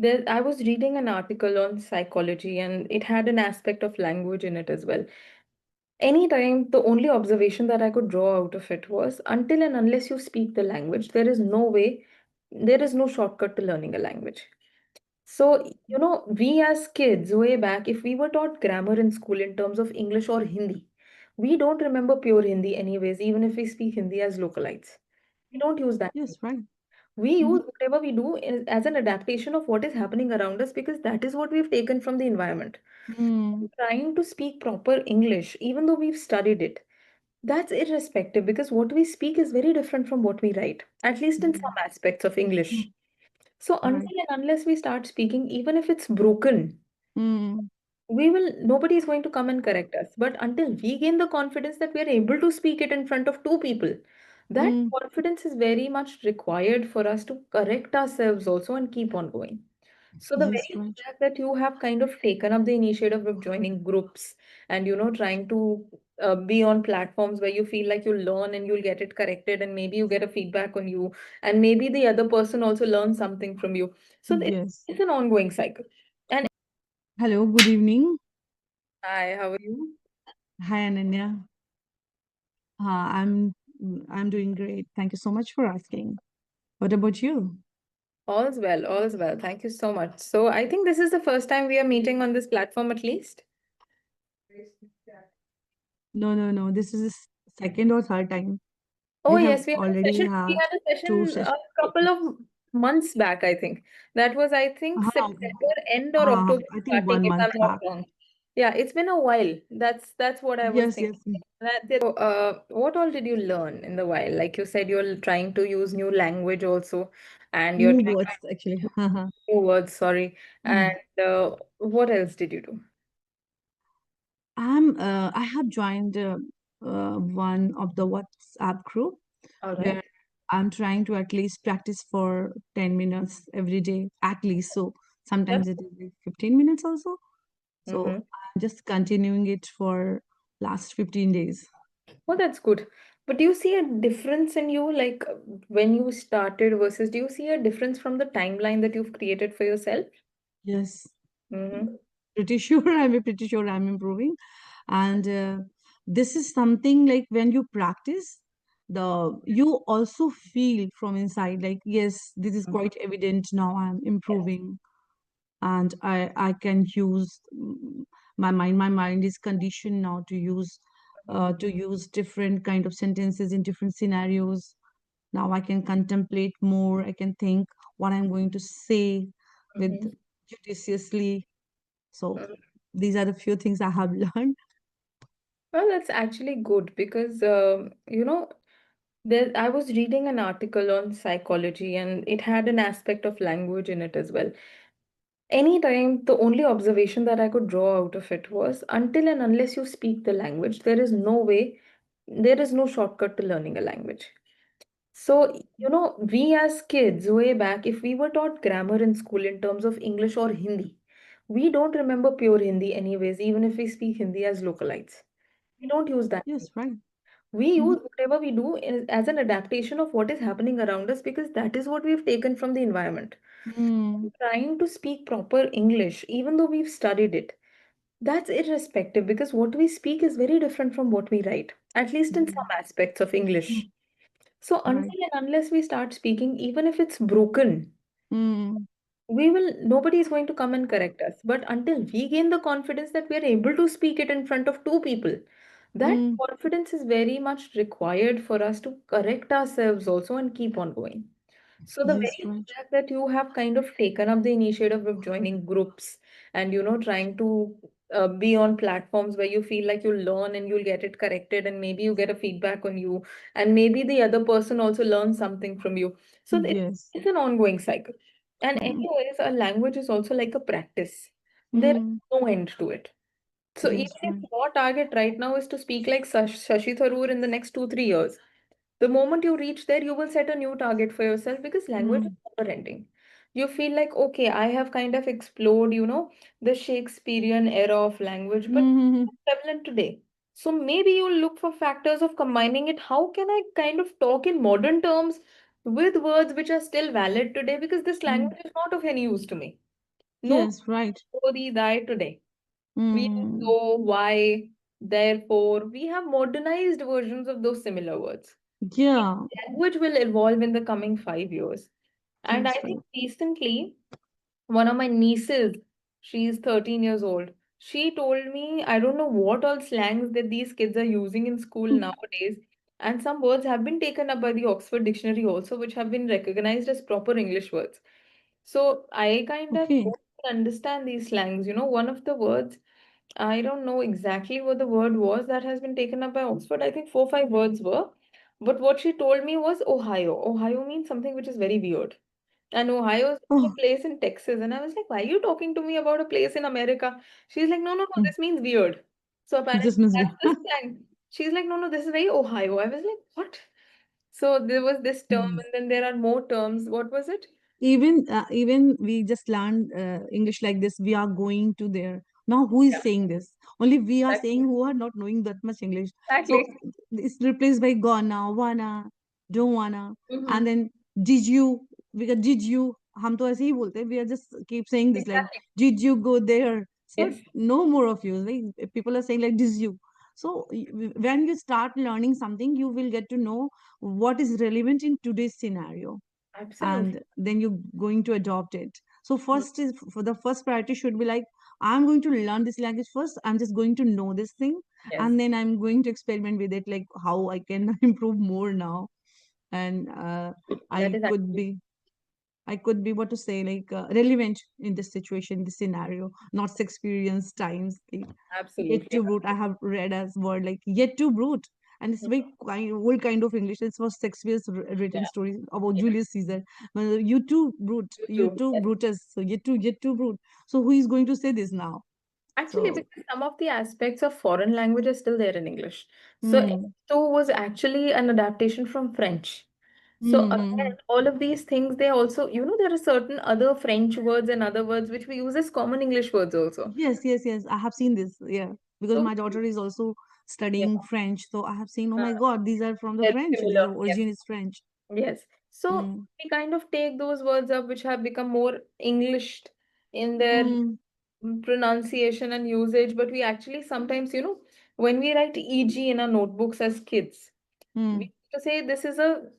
I was reading an article on psychology and it had an aspect of language in it as well. Anytime, the only observation that I could draw out of it was until and unless you speak the language, there is no shortcut to learning a language. So, we as kids, way back, if we were taught grammar in school in terms of English or Hindi, we don't remember pure Hindi anyways, even if we speak Hindi as localites. We don't use that. Yes, right. We Mm-hmm. use whatever we do as an adaptation of what is happening around us because that is what we've taken from the environment. Mm, Trying to speak proper English, even though we've studied it, that's irrespective because what we speak is very different from what we write, at least in some mm, aspects of English. mm, So right. until and unless we start speaking, even if it's broken, Mm, nobody is going to come and correct us. But until we gain the confidence that we are able to speak it in front of two people, that mm, confidence is very much required for us to correct ourselves also and keep on going. So the yes, very right. fact that you have kind of taken up the initiative of joining groups and trying to be on platforms where you feel like you'll learn and you'll get it corrected and maybe you get a feedback on you and maybe the other person also learns something from you. So Yes. it's an ongoing cycle. And Hello, good evening. hi, how are you? Hi, Ananya. I'm doing great. Thank you so much for asking. What about you? All's well, all's well. Thank you so much. So I think this is the first time we are meeting on this platform at least. No, no, no. This is the second or third time. Oh We have yes, we had a already session. We have had a two session a sessions. couple of months back, I think. That was, I think, Uh, September end or October I think starting, one if month I'm not back. wrong. Yeah, it's been a while. That's what I was Yes, thinking. yes. So, what all did you learn in the while? Like you said, you're trying to use new language also, and you're New trying words, actually. to new words. Sorry, and Mm. what else did you do? I have joined one of the WhatsApp group All where right. I'm trying to at least practice for 10 minutes every day, at least. So That's sometimes it is like 15 minutes also. So mm-hmm. I'm just continuing it for last 15 days. Oh, that's good. But do you see a difference in you, like when you started versus do you see a difference from the timeline that you've created for yourself? Yes, Mm-hmm. pretty sure. I'm pretty sure I'm improving. And this is something like when you practice, you also feel from inside like, yes, this is quite evident now. I'm improving, and I can use my mind. My mind is conditioned now to use different kind of sentences in different scenarios. Now I can contemplate more. I can think what I'm going to say with Mm-hmm. judiciously. So these are the few things I have learned. Well, that's actually good because I was reading an article on psychology and it had an aspect of language in it as well. Anytime, the only observation that I could draw out of it was until and unless you speak the language, there is no shortcut to learning a language. So, we as kids, way back, if we were taught grammar in school in terms of English or Hindi, we don't remember pure Hindi anyways, even if we speak Hindi as localites. We don't use that. Yes, right. We Mhm. use whatever we do as an adaptation of what is happening around us because that is what we've taken from the environment. Mm, Trying to speak proper English, even though we've studied it, that's irrespective because what we speak is very different from what we write, at least in some mm, aspects of English. mm, So right. until and unless we start speaking, even if it's broken, Mm, nobody is going to come and correct us. But until we gain the confidence that we are able to speak it in front of two people, that mm, confidence is very much required for us to correct ourselves also and keep on going. So the yes, very right. fact that you have kind of taken up the initiative of joining groups and trying to be on platforms where you feel like you'll learn and you'll get it corrected and maybe you get a feedback on you and maybe the other person also learns something from you. So Yes. it's an ongoing cycle. And Mm, anyways, a language is also like a practice. There is mm, no end to it. So even yes, if right. your target right now is to speak like Shashi Tharoor in the next 2, 3 years, the moment you reach there, you will set a new target for yourself because language is Mm, never ending. You feel like, okay, I have kind of explored, the Shakespearean era of language, but mm, it's prevalent today. So maybe you'll look for factors of combining it. How can I kind of talk in modern terms with words which are still valid today? Because this mm, language is not of any use to me. No, Yes, right. so these die today. We use Mm. so, why, therefore. We have modernized versions of those similar words. Yeah, Language will evolve in the coming 5 years. And I that's think right. recently, one of my nieces, she's 13 years old. She told me, I don't know what all slangs that these kids are using in school nowadays. And some words have been taken up by the Oxford Dictionary also, which have been recognized as proper English words. So I kind of Okay. don't understand these slangs. One of the words, I don't know exactly what the word was that has been taken up by Oxford. I think 4, 5 words were. But what she told me was Ohio. Ohio means something which is very weird. And Ohio is a Oh, place in Texas. And I was like, why are you talking to me about a place in America? She's like, no, no, no, mm, this means weird. So apparently this must be. that's the slang. She's like, no, no, this is very Ohio. I was like, what? So there was this term, Mm. and then there are more terms. What was it? Even we just learned English like this. We are going to there. Now who is Yeah, saying this? Only we are saying exactly. who are not knowing that much English. So Exactly. it's replaced by gonna, wanna, don't wanna, and Mm-hmm. then did you? Because did you? हम तो ऐसे ही बोलते हैं. We are just keep saying this like Exactly. did you go there? So Yes, no more of you. Like people are saying like did you? So when you start learning something, you will get to know what is relevant in today's scenario, absolutely. and then you're going to adopt it. So Mm. first is for the first priority should be like I'm going to learn this language first. I'm just going to know this thing, Yes, and then I'm going to experiment with it, like how I can improve more now. And that I is could actually be I could be what to say like relevant in this situation, this scenario, not experience times. Like, yet absolutely. to brute, I have read as word like yet to brute, and it's very old kind of English. It's for Shakespeare's written Yeah, stories about yeah. Julius Caesar. You too brute, You you too. too Yes. Brutus. So yet to brute. So who is going to say this now? Actually, So because some of the aspects of foreign language are still there in English. So hmm, X2 was actually an adaptation from French. So hmm, hmm, again, hmm. all of these things, they also, there are certain other French words and other words which we use as common English words also. Yes. I have seen this. Yeah, because So my daughter is also yeah, studying French, so I have seen. Oh uh, my God, these are from the very French. This similar. Yes, origin is French. yes. So Hmm. we kind of take those words up which have become more Englished in their Hmm. pronunciation and usage, but we actually sometimes, when we write EG in our notebooks as kids, we Hmm. used to say this is an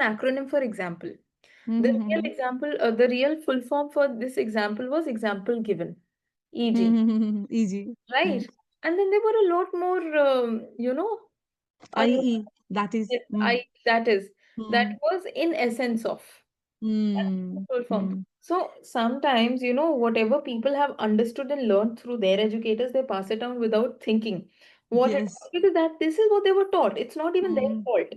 acronym for example. Hmm. The Hmm. real Hmm. example, the real full form for this example was example given, EG, Easy. Hmm. right? And then there were a lot more, uh, IE, that is. yes, that Hmm. was in essence of. That's the Hmm. full form. Hmm. So sometimes, whatever people have understood and learned through their educators, they pass it down without thinking Yes. because that this is what they were taught. It's not even their Hmm. fault.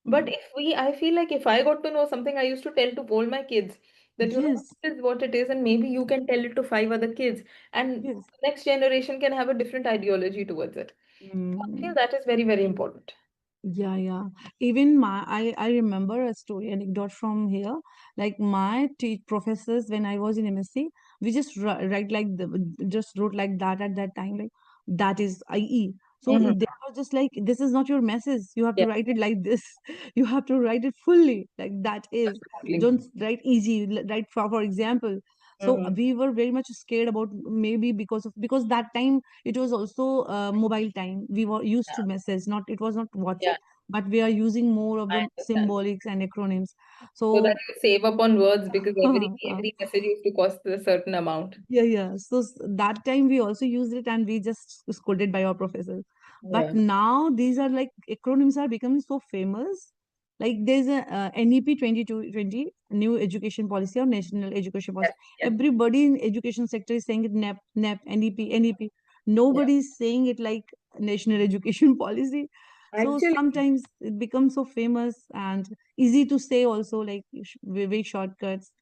But Hmm. I feel like if I got to know something, I used to tell to all my kids that, Yes. this is what it is, and maybe you can tell it to 5 other kids, and Yes. the next generation can have a different ideology towards it. So I feel Hmm. that is very, very important. Yeah. Even I remember a story anecdote from here. Like my professors when I was in MSc, we just write like just wrote like that at that time, like that is IE. So Hmm. they were just like, this is not your message. You have to Yeah, write it like this. You have to write it fully. Like that is. absolutely. Don't write easy. Write for example. So Hmm. we were very much scared about maybe because that time it was also mobile time. We were used to Yeah, message, not it was not yeah, WhatsApp, but we are using more of I the understand. symbolics and acronyms. So that So you save up on words because every message used to cost a certain amount. yeah. So that time we also used it and we just scolded by our professors. But Yeah. now these are like acronyms are becoming so famous. Like there's a NEP 2020 new education policy or national education policy. Yes. Yes. Everybody in education sector is saying it NEP, NEP, NEP. Yeah. Nobody is saying it like national education policy. So Actually, sometimes it becomes so famous and easy to say also like very shortcuts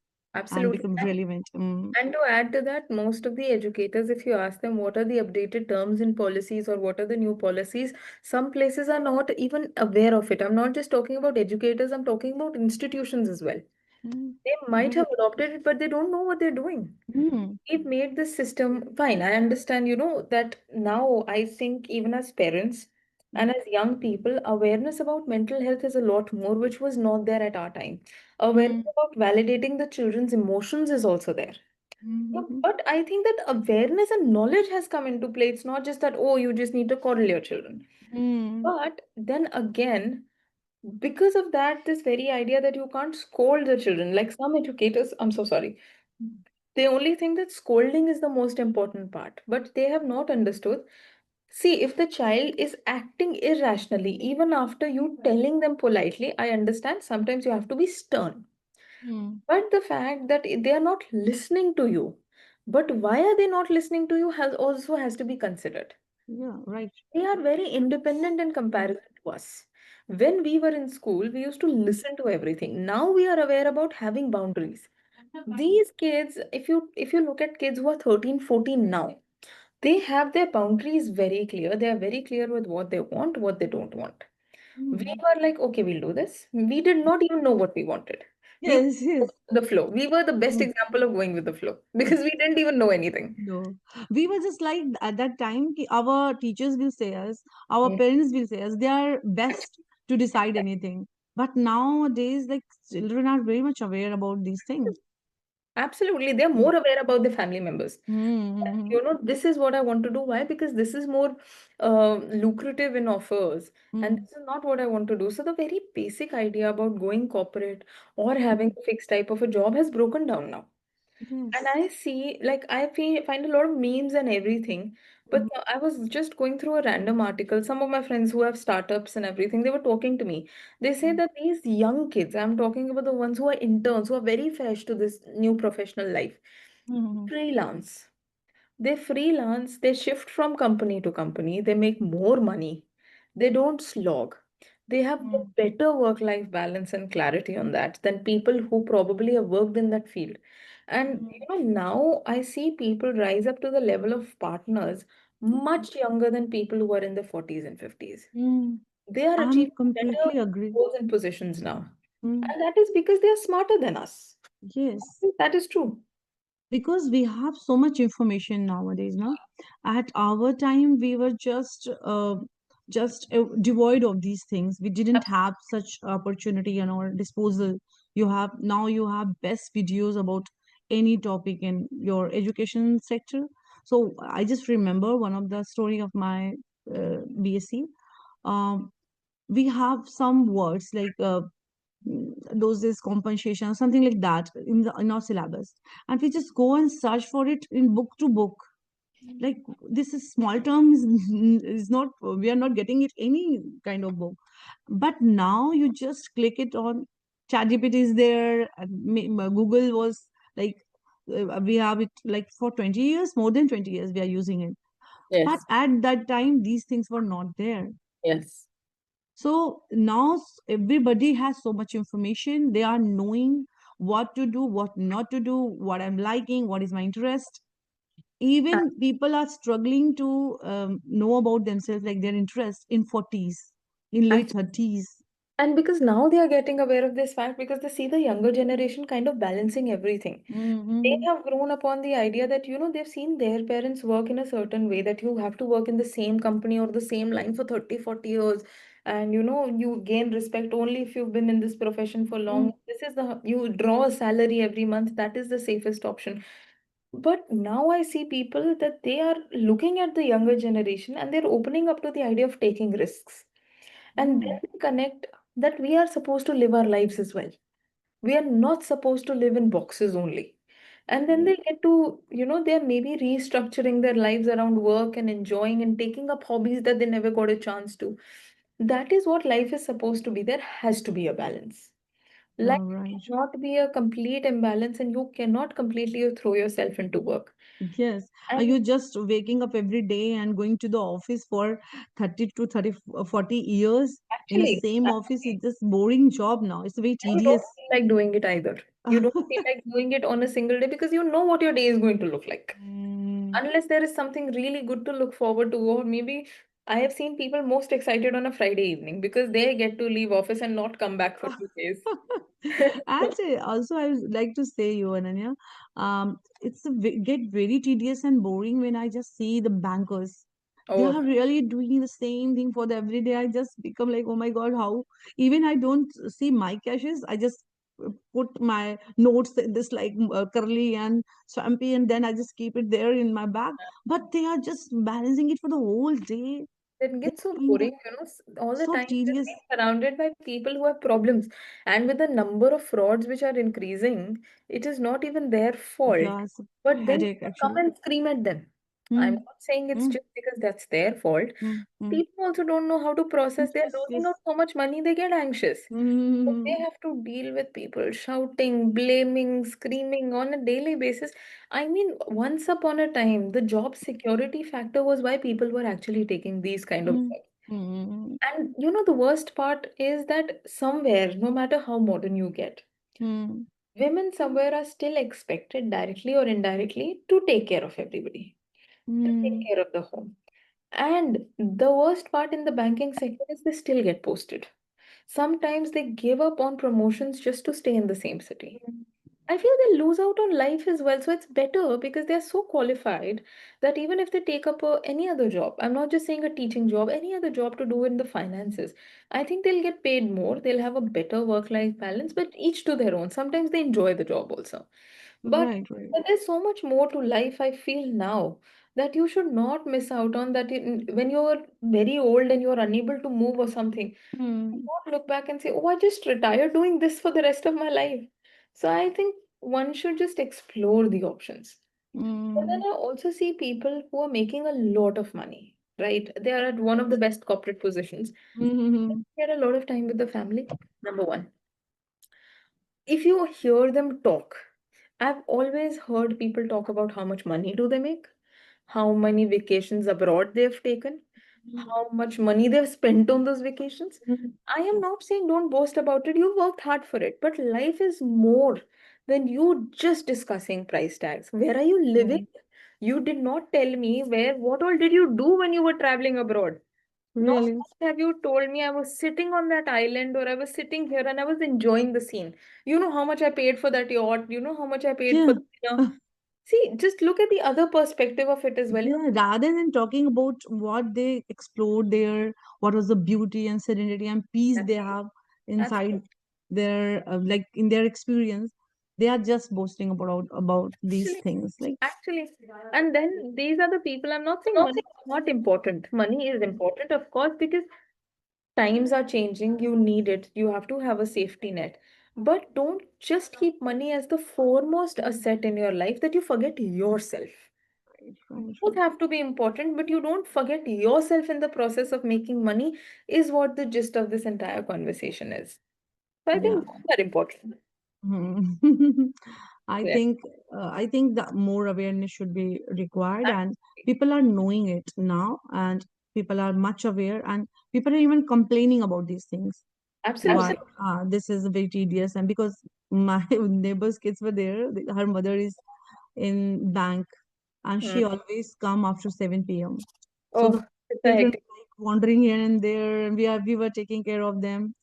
and absolutely. become relevant. Mm. And to add to that, most of the educators, if you ask them what are the updated terms and policies or what are the new policies, some places are not even aware of it. I'm not just talking about educators, I'm talking about institutions as well. Mm, They might right. have adopted it, but they don't know what they're doing. Mm, We've made this system fine. I understand, that now I think even as parents, And as young people, awareness about mental health is a lot more, which was not there at our time. Awareness Mm, about validating the children's emotions is also there. So, mm, but I think that awareness and knowledge has come into play. It's not just that, oh, you just need to coddle your children. mm, But then again, because of that, this very idea that you can't scold the children, like some educators, I'm so sorry, they only think that scolding is the most important part, but they have not understood. See, if the child is acting irrationally, even after you telling them politely, I understand sometimes you have to be stern. mm. But the fact that they are not listening to you, but why are they not listening to you has also has to be considered. Yeah, right. They are very independent in comparison to us. When we were in school, we used to listen to everything. Now we are aware about having boundaries. These kids, if you look at kids who are 13, 14 now, they have their boundaries very clear. They are very clear with what they want, what they don't want. We Mm. were like, okay, we'll do this. We did not even know what we wanted. We Yes, went yes. with the flow. We were the best Mm. example of going with the flow because we didn't even know anything. No, we were just like at that time, our teachers will say us, our Mm. parents will say us, they are best to decide anything. But nowadays, like children are very much aware about these things. Absolutely. They're Mm. more aware about their family members. Mm, This is what I want to do. Why? Because this is more lucrative in offers. And mm, this is not what I want to do. So the very basic idea about going corporate or having mm. a fixed type of a job has broken down now. And Yes. I see, like, find a lot of memes and everything. But Mm, I was just going through a random article. Some of my friends who have startups and everything, they were talking to me. They say mm, that these young kids, I'm talking about the ones who are interns, who are very fresh to this new professional life, mm, freelance. They freelance, they shift from company to company, they make more money, they don't slog. They have a mm, better work-life balance and clarity on that than people who probably have worked in that field. And mm, now I see people rise up to the level of partners much younger than people who are in their 40s and 50s. mm. They are I'm achieving better completely agree. roles and positions now. Mm. And that is because they are smarter than us. Yes. That is true. Because we have so much information nowadays, no? At our time we were just devoid of these things. We didn't have such opportunity in our disposal. You have now, you have best videos about any topic in your education sector. So I just remember one of the story of my BSc. um, we have some words like doses compensation, something like that in the in our syllabus, and we just go and search for it in book to book. Like this is small terms is not, we are not getting it any kind of book. But now you just click it on ChatGPT is there, and Google was like, we have it like for 20 years, more than 20 years we are using it. But Yes. at that time these things were not there. Yes. So now everybody has so much information. They are knowing what to do, what not to do, what I'm liking, what is my interest. Even people are struggling to know about themselves, like their interest in 40s, in late 30s. And because now they are getting aware of this fact because they see the younger generation kind of balancing everything. They Mm-hmm. have grown upon the idea that, they've seen their parents work in a certain way, that you have to work in the same company or the same line for 30, 40 years. And, you gain respect only if you've been in this profession for long. You draw a salary every month. That is the safest option. But now I see people that they are looking at the younger generation and they're opening up to the idea of taking risks. And then Mm. they connect that we are supposed to live our lives as well. We are not supposed to live in boxes only. And then Yeah. they get to, they're maybe restructuring their lives around work and enjoying and taking up hobbies that they never got a chance to. That is what life is supposed to be. There has to be a balance. Life You're right. cannot be a complete imbalance, and you cannot completely throw yourself into work. Yes. Are And you just waking up every day and going to the office for 30 to 30, 40 years in a actually, same office? It's just boring job now. It's very you don't tedious. feel like doing it either. You don't feel like doing it on a single day because you know what your day is going to look like. Mm. Unless there is something really good to look forward to, or maybe I have seen people most excited on a Friday evening because they get to leave office and not come back for 2 days. And also, I would like to say, you, Ananya, it's get very tedious and boring when I just see the bankers. They Oh, are really doing the same thing for the everyday. I just become like, oh my God, how even I don't see my caches. I just put my notes in this like curly and swampy, and then I just keep it there in my bag. But they are just balancing it for the whole day. it They're gets so doing that boring, all the so time just tedious. being surrounded by people who have problems. And with the number of frauds which are increasing, it is not even their fault. Yeah, it's a But then headache people come actually. and scream at them. I'm Hmm. not saying it's Hmm. just because that's their fault. Hmm. Hmm. People also don't know how to process. They're Yes. losing Yes. out so much money, they get anxious. So they Hmm. have to deal with people shouting, blaming, screaming on a daily basis. I mean, once upon a time, the job security factor was why people were actually taking these kind of Hmm. jobs. Hmm. And the worst part is that somewhere, no matter how modern you get, Hmm. women somewhere are still expected, directly or indirectly, to take care of everybody, to take Hmm. care of the home. And the worst part in the banking sector is they still get posted. Sometimes they give up on promotions just to stay in the same city. I feel they lose out on life as well. So it's better because they're so qualified that even if they take up any other job, I'm not just saying a teaching job, any other job to do in the finances, I think they'll get paid more. They'll have a better work-life balance, but each to their own. Sometimes they enjoy the job also. But, Right. Right. but there's so much more to life, I feel now, that you should not miss out on that when you're very old and you're unable to move or something. Hmm. Not look back and say, oh, I just retired doing this for the rest of my life. So I think one should just explore the options. But then Hmm. I also see people who are making a lot of money, right? They are at one of the best corporate positions. Hmm. They had a lot of time with the family. Number one, if you hear them talk, I've always heard people talk about how much money do they make, how many vacations abroad they've taken, how much money they've spent on those vacations. I am not saying don't boast about it. You worked hard for it, but life is more than you just discussing price tags. Where are you living? Right. You did not tell me what all did you do when you were traveling abroad? Not Really? once have you told me I was sitting on that island or I was sitting here and I was enjoying the scene. You know how much I paid for that yacht. You know how much I paid for Yeah. the dinner. See, just look at the other perspective of it as well. Yeah, rather than talking about what they explored there, what was the beauty and serenity and peace they Absolutely. have inside Absolutely. their like in their experience, they are just boasting about these Actually, things. Like, actually. And then these are the people, I'm not saying money is not important. Money is important, of course, because times are changing. You need it. You have to have a safety net. But don't just keep money as the foremost asset in your life that you forget yourself. right, right, Both right. have to be important, but you don't forget yourself in the process of making money, is what the gist of this entire conversation is. So I Yeah. think both are important. Mhm. Yeah, I think that more awareness should be required, and absolutely. people are knowing it now, and people are much aware, and people are even complaining about these things. Why Absolutely. this is very tedious, and because my neighbor's kids were there, her mother is in bank, and Hmm. she always come after 7 p.m. So the Oh, it's a children hectic. are like wandering here and there, and we were taking care of them,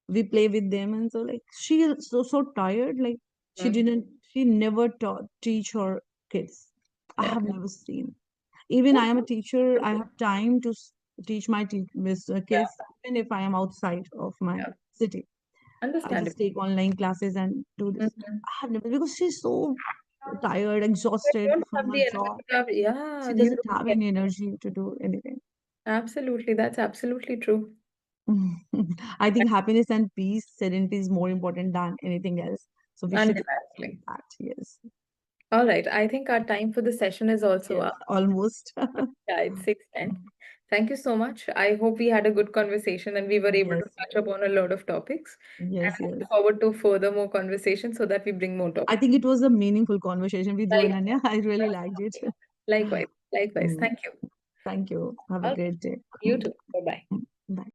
we play with them, and so like she is so tired, like Hmm. she never taught teach her kids. I Yeah. have never seen. Even I am a teacher, I have time to teach my Yeah. kids even if I am outside of my Yeah. city. I just Understandable. take online classes and do this. Mhm. I have never, because she's so tired, They exhausted don't from have her the job. energy to have, yeah, She you doesn't don't have get. any energy to do anything. Absolutely. That's absolutely true. I think happiness and peace, serenity is more important than anything else. So we should focus on Undeniably. that. Yes. All right. I think our time for the session is also Yes, up. almost. Yeah, it's 6:10. Thank you so much. I hope we had a good conversation and we were able to Yes, touch upon a lot of topics. And yes, I yes. look forward to further more conversations so that we bring more I topics. think it was a meaningful conversation with you, Right. Ananya. I really liked it. Likewise. Likewise. Mm, Thank you. Thank you. Have a All right. great day. You too. Bye bye. Bye.